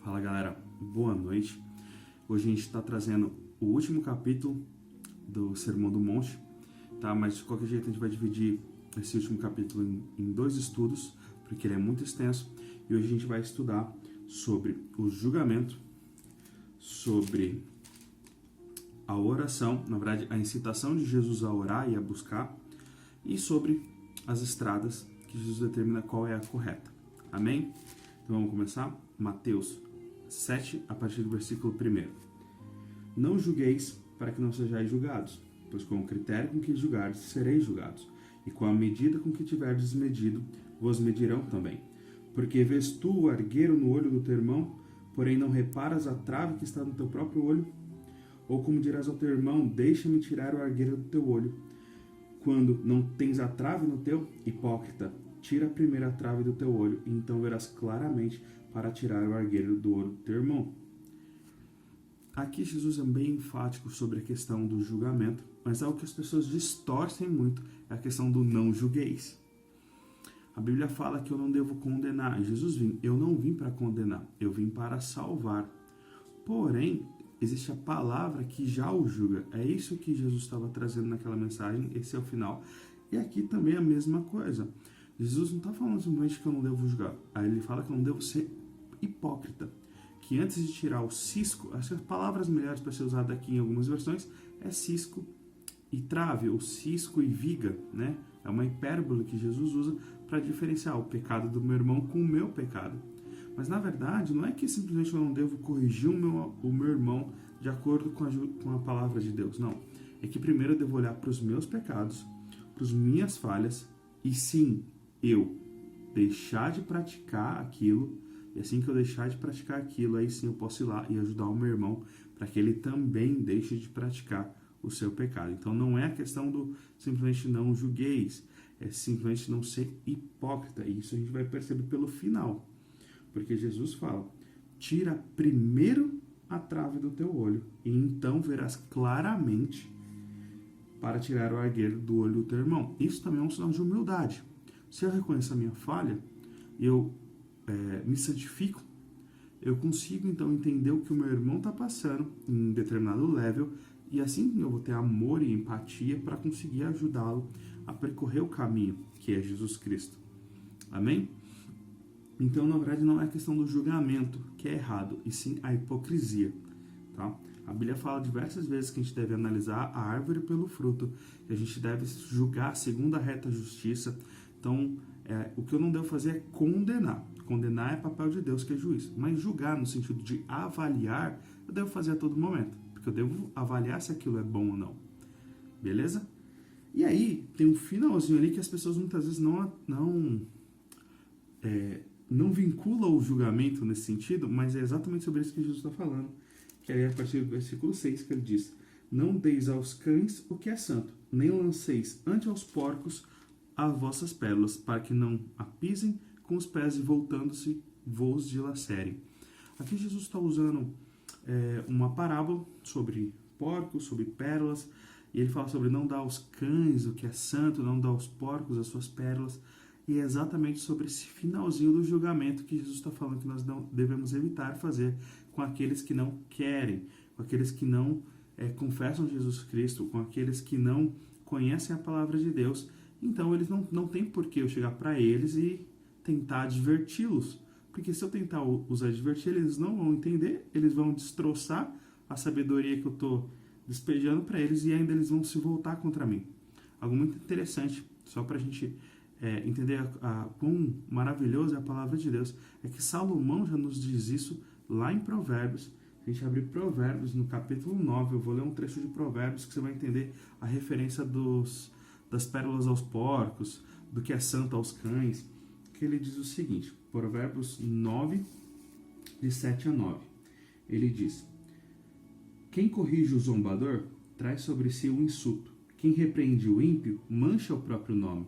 Fala galera, boa noite. Hoje a gente está trazendo o último capítulo do Sermão do Monte, tá? Mas de qualquer jeito a gente vai dividir esse último capítulo em dois estudos, porque ele é muito extenso. E hoje a gente vai estudar sobre o julgamento, sobre a oração, na verdade a incitação de Jesus a orar e a buscar, e sobre as estradas que Jesus determina qual é a correta. Amém? Então vamos começar? Mateus 7, a partir do versículo 1. Não julgueis para que não sejais julgados, pois com o critério com que julgardes sereis julgados, e com a medida com que tiverdes medido, vos medirão também. Porque vês tu o argueiro no olho do teu irmão, porém não reparas a trave que está no teu próprio olho? Ou como dirás ao teu irmão, deixa-me tirar o argueiro do teu olho, quando não tens a trave no teu? Hipócrita, tira primeiro a trave do teu olho, e então verás claramente para tirar o argueiro do olho do teu irmão. Aqui Jesus é bem enfático sobre a questão do julgamento, mas algo que as pessoas distorcem muito é a questão do não julgueis. A Bíblia fala que eu não devo condenar. Eu não vim para condenar, eu vim para salvar. Porém, existe a palavra que já o julga. É isso que Jesus estava trazendo naquela mensagem, esse é o final. E aqui também é a mesma coisa. Jesus não está falando simplesmente que eu não devo julgar. Aí ele fala que eu não devo ser hipócrita. Que antes de tirar o cisco, as palavras melhores para ser usada aqui em algumas versões é cisco e trave, ou cisco e viga, né? É uma hipérbole que Jesus usa para diferenciar o pecado do meu irmão com o meu pecado. Mas na verdade, não é que simplesmente eu não devo corrigir o meu irmão de acordo com a palavra de Deus, não. É que primeiro eu devo olhar para os meus pecados, para as minhas falhas, e sim, eu deixar de praticar aquilo, e assim que eu deixar de praticar aquilo, aí sim eu posso ir lá e ajudar o meu irmão para que ele também deixe de praticar o seu pecado. Então não é a questão do simplesmente não julgueis, é simplesmente não ser hipócrita. E isso a gente vai perceber pelo final. Porque Jesus fala, tira primeiro a trave do teu olho, e então verás claramente para tirar o argueiro do olho do teu irmão. Isso também é um sinal de humildade. Se eu reconheço a minha falha, eu me santifico, eu consigo então entender o que o meu irmão está passando em determinado level, e assim eu vou ter amor e empatia para conseguir ajudá-lo a percorrer o caminho que é Jesus Cristo. Amém? Então, na verdade, não é a questão do julgamento que é errado, e sim a hipocrisia. Tá? A Bíblia fala diversas vezes que a gente deve analisar a árvore pelo fruto, que a gente deve julgar segundo a reta justiça. Então, o que eu não devo fazer é condenar. Condenar é papel de Deus, que é juiz. Mas julgar, no sentido de avaliar, eu devo fazer a todo momento. Porque eu devo avaliar se aquilo é bom ou não. Beleza? E aí, tem um finalzinho ali que as pessoas muitas vezes não vinculam o julgamento nesse sentido, mas é exatamente sobre isso que Jesus está falando. Que é a partir do versículo 6 que ele diz: não deis aos cães o que é santo, nem lanceis ante aos porcos as vossas pérolas, para que não a pisem com os pés e voltando-se vos dilacerem. Aqui Jesus está usando uma parábola sobre porcos, sobre pérolas, e ele fala sobre não dar aos cães o que é santo, não dar aos porcos as suas pérolas, e é exatamente sobre esse finalzinho do julgamento que Jesus está falando que nós não devemos evitar fazer com aqueles que não querem, com aqueles que não confessam Jesus Cristo, com aqueles que não conhecem a palavra de Deus. Então eles não tem por que eu chegar para eles e tentar adverti-los, porque se eu tentar os advertir, eles não vão entender, eles vão destroçar a sabedoria que eu estou despejando para eles, e ainda eles vão se voltar contra mim. Algo muito interessante, só para a gente entender quão maravilhosa é a palavra de Deus, é que Salomão já nos diz isso lá em Provérbios. Se a gente abrir Provérbios no capítulo 9, eu vou ler um trecho de Provérbios que você vai entender a referência das pérolas aos porcos, do que é santo aos cães, que ele diz o seguinte, Provérbios 9, de 7 a 9. Ele diz: quem corrige o zombador traz sobre si o insulto. Quem repreende o ímpio mancha o próprio nome.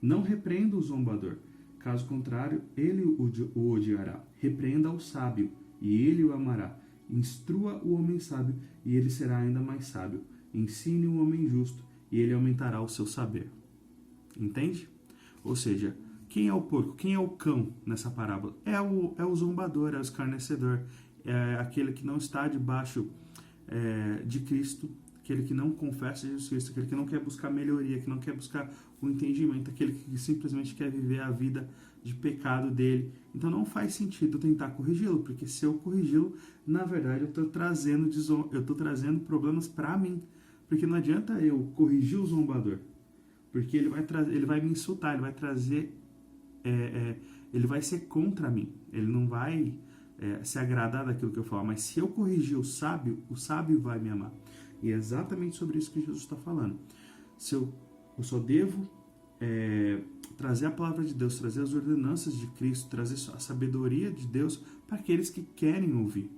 Não repreenda o zombador, caso contrário, ele o odiará. Repreenda o sábio, e ele o amará. Instrua o homem sábio, e ele será ainda mais sábio. Ensine o homem justo, e ele aumentará o seu saber. Entende? Ou seja, Quem é o porco? Quem é o cão nessa parábola? É o zombador, é o escarnecedor, é aquele que não está debaixo de Cristo, aquele que não confessa Jesus Cristo, aquele que não quer buscar melhoria, que não quer buscar o entendimento, aquele que simplesmente quer viver a vida de pecado dele. Então não faz sentido eu tentar corrigi-lo, porque se eu corrigi-lo, na verdade eu estou trazendo problemas para mim, porque não adianta eu corrigir o zombador, porque ele vai me insultar, ele vai trazer, ele vai ser contra mim, ele não vai se agradar daquilo que eu falo, mas se eu corrigir o sábio vai me amar. E é exatamente sobre isso que Jesus está falando. Se eu só devo trazer a palavra de Deus, trazer as ordenanças de Cristo, trazer a sabedoria de Deus para aqueles que querem ouvir.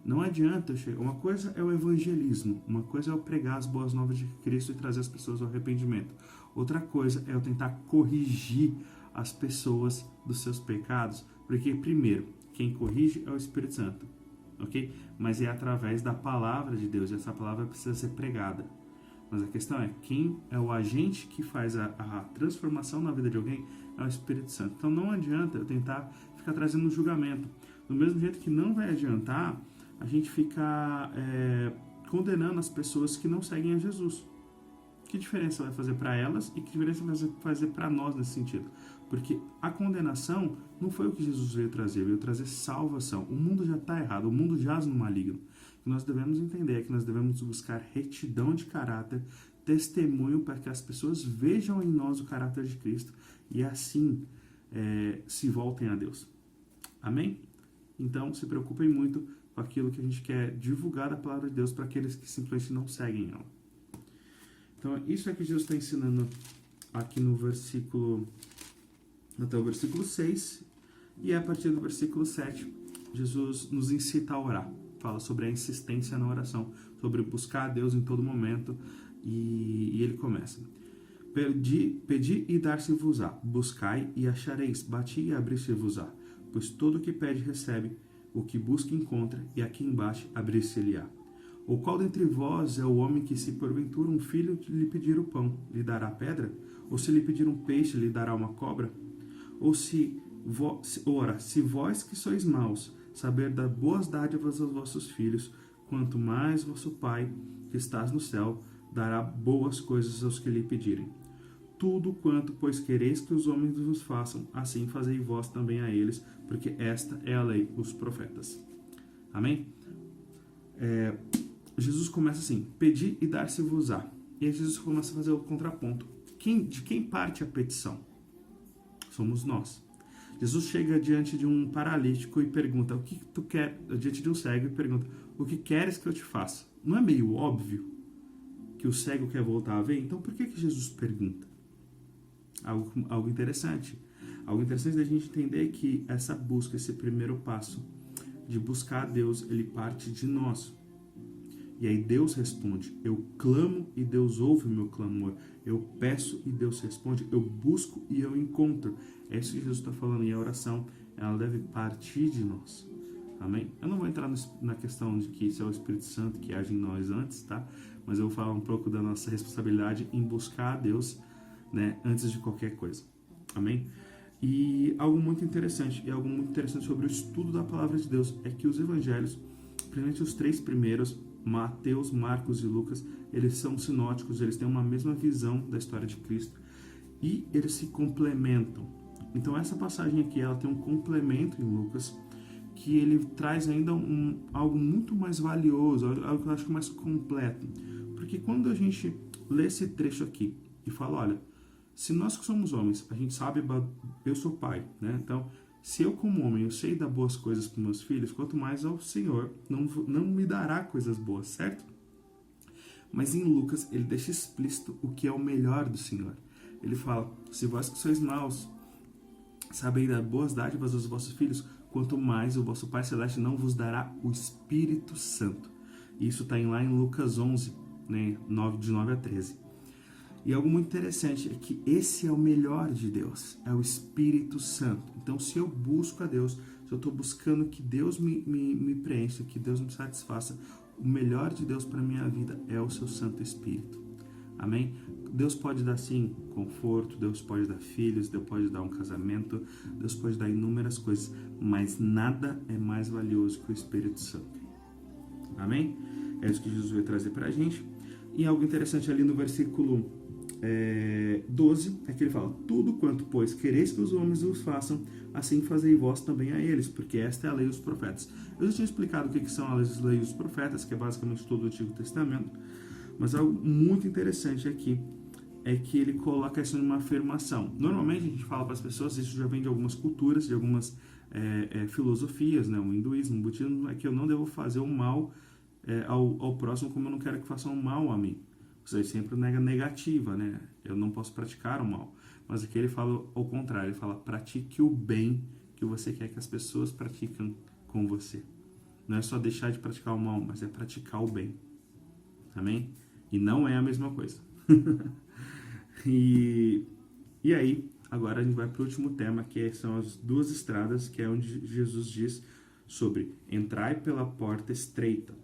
Não adianta eu chegar. Uma coisa é o evangelismo, uma coisa é eu pregar as boas novas de Cristo e trazer as pessoas ao arrependimento. Outra coisa é eu tentar corrigir as pessoas dos seus pecados, porque primeiro, quem corrige é o Espírito Santo, ok? Mas é através da palavra de Deus, e essa palavra precisa ser pregada. Mas a questão é, quem é o agente que faz a transformação na vida de alguém é o Espírito Santo. Então não adianta eu tentar ficar trazendo um julgamento. Do mesmo jeito que não vai adiantar a gente ficar condenando as pessoas que não seguem a Jesus. Que diferença vai fazer para elas e que diferença vai fazer para nós nesse sentido? Porque a condenação não foi o que Jesus veio trazer salvação. O mundo já está errado, o mundo jaz no maligno. O que nós devemos entender é que nós devemos buscar retidão de caráter, testemunho para que as pessoas vejam em nós o caráter de Cristo e assim se voltem a Deus. Amém? Então, se preocupem muito com aquilo que a gente quer divulgar da palavra de Deus para aqueles que simplesmente não seguem ela. Então, isso é que Jesus está ensinando aqui no versículo, até o versículo 6, e a partir do versículo 7, Jesus nos incita a orar. Fala sobre a insistência na oração, sobre buscar a Deus em todo momento, e ele começa. Pedi e dar-se-vos-á, buscai e achareis, bati e abrir-se-vos-á, pois todo o que pede recebe, o que busca encontra, e a quem bate abrir-se-lhe-á. Ou qual dentre vós é o homem que, se porventura um filho lhe pedir o pão, lhe dará pedra? Ou se lhe pedir um peixe, lhe dará uma cobra? Ou se vós que sois maus, saber dar boas dádivas aos vossos filhos, quanto mais vosso Pai, que estás no céu, dará boas coisas aos que lhe pedirem. Tudo quanto, pois, quereis que os homens vos façam, assim fazei vós também a eles, porque esta é a lei, os profetas. Amém? Jesus começa assim, pedi e dar-se-vos-á. E aí Jesus começa a fazer o contraponto. De quem parte a petição? Somos nós. Jesus chega diante de um paralítico e pergunta, o que tu quer? Diante de um cego e pergunta, o que queres que eu te faça? Não é meio óbvio que o cego quer voltar a ver? Então por que Jesus pergunta? Algo interessante. Algo interessante da gente entender que essa busca, esse primeiro passo de buscar a Deus, ele parte de nós. E aí Deus responde. Eu clamo e Deus ouve o meu clamor. Eu peço e Deus responde. Eu busco e eu encontro. É isso que Jesus está falando. E a oração, ela deve partir de nós. Amém? Eu não vou entrar na questão de que isso é o Espírito Santo que age em nós antes, tá? Mas eu vou falar um pouco da nossa responsabilidade em buscar a Deus, né, antes de qualquer coisa. Amém? E algo muito interessante sobre o estudo da palavra de Deus é que os evangelhos, principalmente os 3 primeiros, Mateus, Marcos e Lucas, eles são sinóticos, eles têm uma mesma visão da história de Cristo e eles se complementam. Então essa passagem aqui, ela tem um complemento em Lucas, que ele traz ainda algo muito mais valioso, algo que eu acho mais completo. Porque quando a gente lê esse trecho aqui e fala, olha, se nós que somos homens, a gente sabe, eu sou pai, né? Então, se eu como homem, eu sei dar boas coisas para meus filhos, quanto mais ao Senhor não me dará coisas boas, certo? Mas em Lucas, ele deixa explícito o que é o melhor do Senhor. Ele fala, se vós que sois maus, sabeis dar boas dádivas aos vossos filhos, quanto mais o vosso Pai Celeste não vos dará o Espírito Santo. Isso está lá em Lucas 11, né, de 9 a 13. E algo muito interessante é que esse é o melhor de Deus, é o Espírito Santo. Então, se eu busco a Deus, se eu estou buscando que Deus me preencha, que Deus me satisfaça, o melhor de Deus para a minha vida é o seu Santo Espírito. Amém? Deus pode dar, sim, conforto, Deus pode dar filhos, Deus pode dar um casamento, Deus pode dar inúmeras coisas, mas nada é mais valioso que o Espírito Santo. Amém? É isso que Jesus veio trazer para a gente. E algo interessante ali no versículo 12, é que ele fala: tudo quanto, pois, quereis que os homens os façam, assim fazei vós também a eles, porque esta é a lei dos profetas. Eu já tinha explicado o que são as leis dos profetas, que é basicamente todo o Antigo Testamento, mas algo muito interessante aqui é que ele coloca isso numa afirmação. Normalmente a gente fala para as pessoas, isso já vem de algumas culturas, de algumas filosofias, né? O hinduísmo, o budismo, é que eu não devo fazer o mal ao próximo como eu não quero que façam mal a mim. Ou seja, sempre negativa, né? Eu não posso praticar o mal. Mas aqui ele fala ao contrário, ele fala: pratique o bem que você quer que as pessoas pratiquem com você. Não é só deixar de praticar o mal, mas é praticar o bem. Amém? E não é a mesma coisa. E aí, agora a gente vai para o último tema, que são as duas estradas, que é onde Jesus diz sobre entrai pela porta estreita,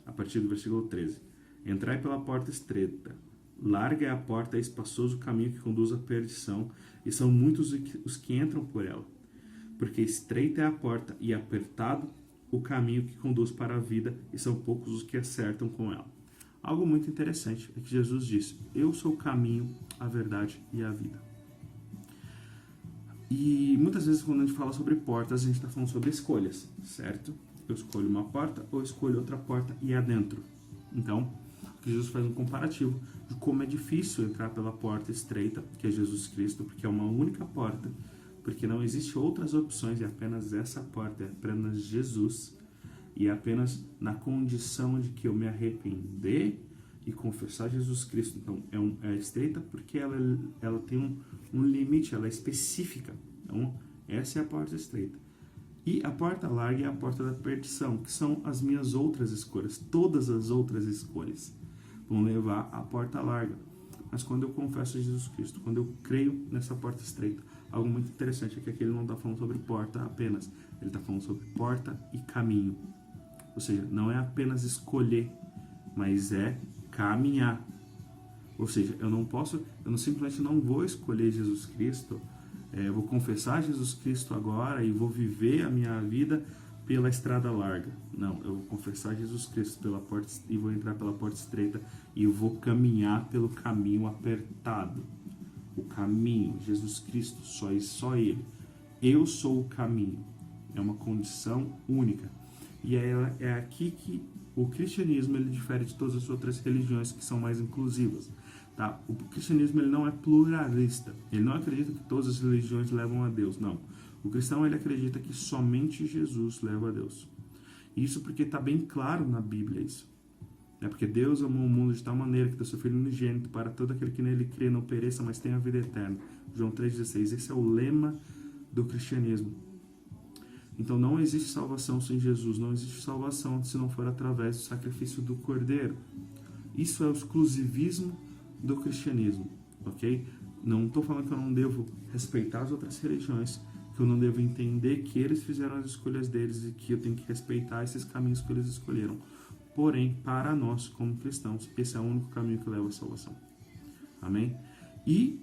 a partir do versículo 13. Entrai pela porta estreita, larga é a porta, é espaçoso o caminho que conduz à perdição, e são muitos os que entram por ela. Porque estreita é a porta e apertado o caminho que conduz para a vida, e são poucos os que acertam com ela. Algo muito interessante é que Jesus disse: eu sou o caminho, a verdade e a vida. E muitas vezes quando a gente fala sobre portas, a gente está falando sobre escolhas, certo? Eu escolho uma porta ou escolho outra porta e adentro. Então, Jesus faz um comparativo de como é difícil entrar pela porta estreita, que é Jesus Cristo, porque é uma única porta, porque não existe outras opções, é apenas essa porta, é apenas Jesus. E é apenas na condição de que eu me arrepender e confessar Jesus Cristo. Então, é estreita porque ela tem um limite, ela é específica. Então, essa é a porta estreita. E a porta larga é a porta da perdição, que são as minhas outras escolhas. Todas as outras escolhas vão levar à porta larga. Mas quando eu confesso Jesus Cristo, quando eu creio nessa porta estreita, algo muito interessante é que aqui ele não está falando sobre porta apenas, ele está falando sobre porta e caminho. Ou seja, não é apenas escolher, mas é caminhar. Ou seja, eu simplesmente não vou escolher Jesus Cristo, eu vou confessar Jesus Cristo agora e vou viver a minha vida pela estrada larga. Não, eu vou confessar Jesus Cristo pela porta e vou entrar pela porta estreita e vou caminhar pelo caminho apertado. O caminho, Jesus Cristo, só Ele. Eu sou o caminho. É uma condição única. E é aqui que o cristianismo ele difere de todas as outras religiões que são mais inclusivas. Tá? O cristianismo ele não é pluralista. Ele não acredita que todas as religiões levam a Deus. Não. O cristão ele acredita que somente Jesus leva a Deus. Isso porque está bem claro na Bíblia isso. É porque Deus amou o mundo de tal maneira que deu seu Filho unigênito para todo aquele que nele crê não pereça, mas tenha a vida eterna. João 3,16. Esse é o lema do cristianismo. Então não existe salvação sem Jesus, não existe salvação se não for através do sacrifício do Cordeiro. Isso é o exclusivismo do cristianismo, ok? Não estou falando que eu não devo respeitar as outras religiões, que eu não devo entender que eles fizeram as escolhas deles e que eu tenho que respeitar esses caminhos que eles escolheram. Porém, para nós, como cristãos, esse é o único caminho que leva à salvação. Amém? E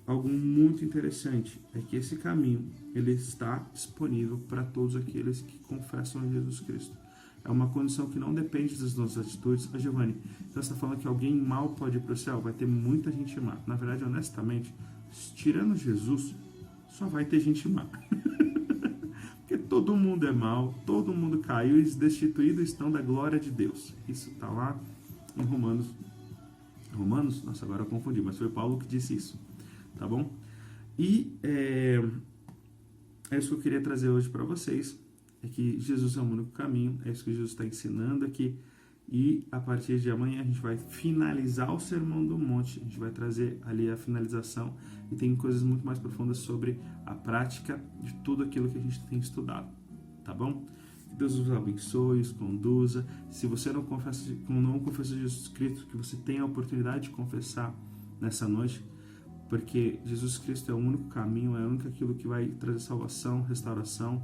algo muito interessante é que esse caminho ele está disponível para todos aqueles que confessam a Jesus Cristo. É uma condição que não depende das nossas atitudes. Giovanni, então você está falando que alguém mal pode ir para o céu? Vai ter muita gente má. Na verdade, honestamente, tirando Jesus, só vai ter gente má. Porque todo mundo é mal, todo mundo caiu e destituídos estão da glória de Deus. Isso está lá em Romanos. Romanos? Nossa, agora eu confundi, mas foi Paulo que disse isso. Tá bom? E é isso que eu queria trazer hoje para vocês, é que Jesus é o único caminho, é isso que Jesus está ensinando aqui, e a partir de amanhã a gente vai finalizar o Sermão do Monte, a gente vai trazer ali a finalização, e tem coisas muito mais profundas sobre a prática de tudo aquilo que a gente tem estudado, tá bom? Que Deus os abençoe, os conduza. Se você não confessa Jesus Cristo, que você tenha a oportunidade de confessar nessa noite, porque Jesus Cristo é o único caminho, é o único aquilo que vai trazer salvação, restauração.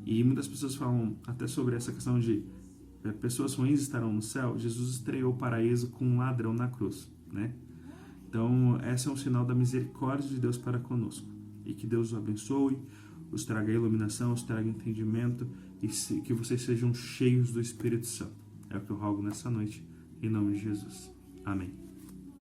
E muitas pessoas falam até sobre essa questão de pessoas ruins estarão no céu. Jesus estreou o paraíso com um ladrão na cruz, né? Então, esse é um sinal da misericórdia de Deus para conosco. E que Deus os abençoe, os traga iluminação, os traga entendimento e que vocês sejam cheios do Espírito Santo. É o que eu rogo nessa noite, em nome de Jesus. Amém.